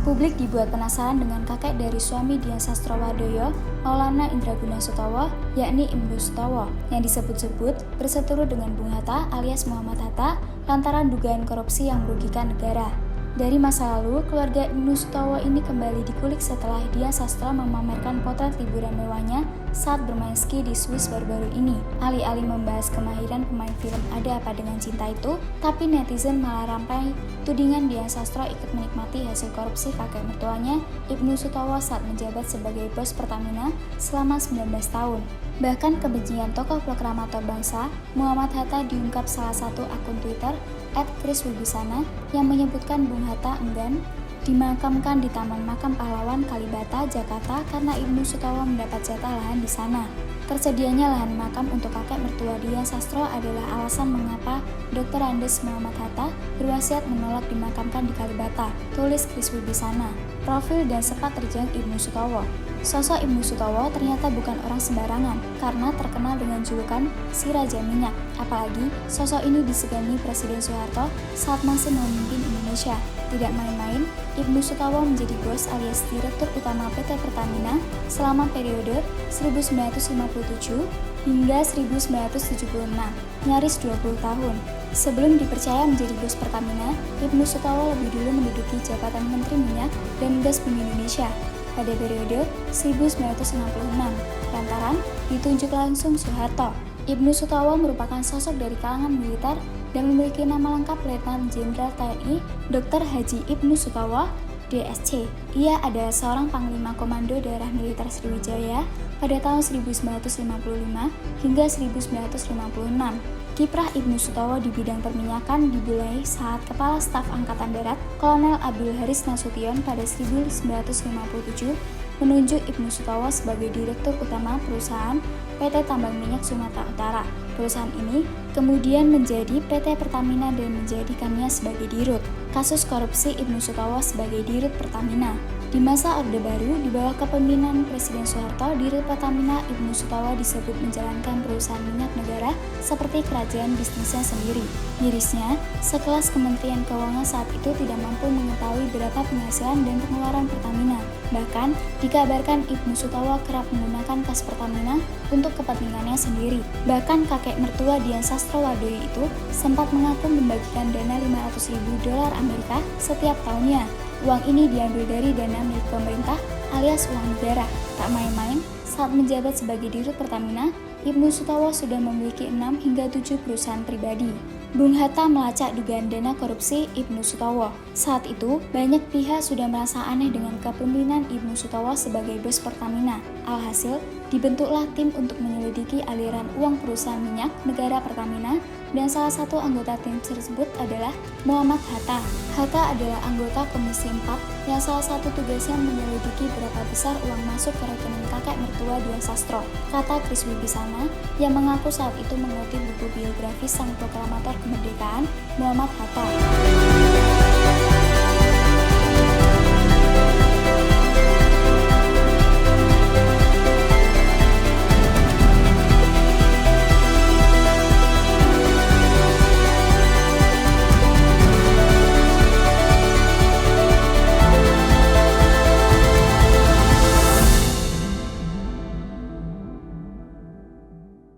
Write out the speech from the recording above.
Publik dibuat penasaran dengan kakek dari suami Dian Sastrowardoyo, Maulana Indraguna Sutowo, yakni Ibnu Sutowo, yang disebut-sebut berseteru dengan Bung Hatta alias Muhammad Hatta lantaran dugaan korupsi yang merugikan negara. Dari masa lalu, keluarga Ibnu Sutowo ini kembali dikulik setelah Dian Sastro memamerkan potret liburan mewahnya saat bermain ski di Swiss baru-baru ini. Alih-alih membahas kemahiran pemain film Ada Apa Dengan Cinta itu, tapi netizen malah rampai tudingan Dian Sastro ikut menikmati hasil korupsi kakek mertuanya Ibnu Sutowo saat menjabat sebagai bos Pertamina selama 19 tahun. Bahkan kebencian tokoh proklamator bangsa, Muhammad Hatta diungkap salah satu akun Twitter @kriswibisana yang menyebutkan Bung Hatta enggan dimakamkan di Taman Makam Pahlawan Kalibata, Jakarta karena Ibnu Sutowo mendapat jatah lahan di sana. Tersedianya lahan makam untuk kakek mertua Dian Sastro adalah alasan mengapa Dr. Andes Muhammad Hatta berwasiat menolak dimakamkan di Kalibata, tulis Kriswibisana. Profil dan sepak terjang Ibnu Sutowo. Sosok Ibnu Sutowo ternyata bukan orang sembarangan karena terkenal dengan julukan si Raja Minyak. Apalagi sosok ini disegani Presiden Soeharto saat masih memimpin Indonesia. Tidak main-main, Ibnu Sutowo menjadi bos alias Direktur Utama PT Pertamina selama periode 1957 hingga 1976, nyaris 20 tahun. Sebelum dipercaya menjadi bos Pertamina, Ibnu Sutowo lebih dulu menduduki jabatan Menteri Minyak dan Gas Bumi Indonesia pada periode 1966, lantaran ditunjuk langsung Soeharto. Ibnu Sutowo merupakan sosok dari kalangan militer dan memiliki nama lengkap Letnan Jenderal TNI Dr. Haji Ibnu Sutowo, DSC. Ia adalah seorang Panglima Komando Daerah Militer Sriwijaya pada tahun 1955 hingga 1956. Kiprah Ibnu Sutowo di bidang perminyakan dimulai saat Kepala Staf Angkatan Darat Kolonel Abdul Haris Nasution pada 1957 menunjuk Ibnu Sutowo sebagai Direktur Utama perusahaan PT Tambang Minyak Sumatera Utara. Perusahaan ini kemudian menjadi PT Pertamina dan menjadikannya sebagai dirut. Kasus korupsi Ibnu Sutowo sebagai dirut Pertamina. Di masa Orde Baru, di bawah kepemimpinan Presiden Soeharto, dirut Pertamina Ibnu Sutowo disebut menjalankan perusahaan minyak negara seperti kerajaan bisnisnya sendiri. Mirisnya, sekelas Kementerian Keuangan saat itu tidak mampu mengetahui berapa penghasilan dan pengeluaran Pertamina. Bahkan, dikabarkan Ibnu Sutowo kerap menggunakan kas Pertamina untuk kepentingannya sendiri. Bahkan kakek mertua Dian Sastrowardoyo itu sempat mengaku membagikan dana $500.000 Amerika setiap tahunnya. Uang ini diambil dari dana milik pemerintah alias uang negara. Tak main-main, saat menjabat sebagai dirut Pertamina, Ibnu Sutowo sudah memiliki 6 hingga 7 perusahaan pribadi. Bung Hatta melacak dugaan dana korupsi Ibnu Sutowo. Saat itu, banyak pihak sudah merasa aneh dengan kepemimpinan Ibnu Sutowo sebagai bos Pertamina. Alhasil, dibentuklah tim untuk menyelidiki aliran uang perusahaan minyak negara Pertamina dan salah satu anggota tim tersebut adalah Muhammad Hatta. Hatta adalah anggota Komisi 4 yang salah satu tugasnya menyelidiki berapa besar uang masuk ke rekening kakek mertua Dian Sastro, kata Kriswibisana yang mengaku saat itu mengutip buku biografi sang proklamator kemerdekaan Muhammad Hatta.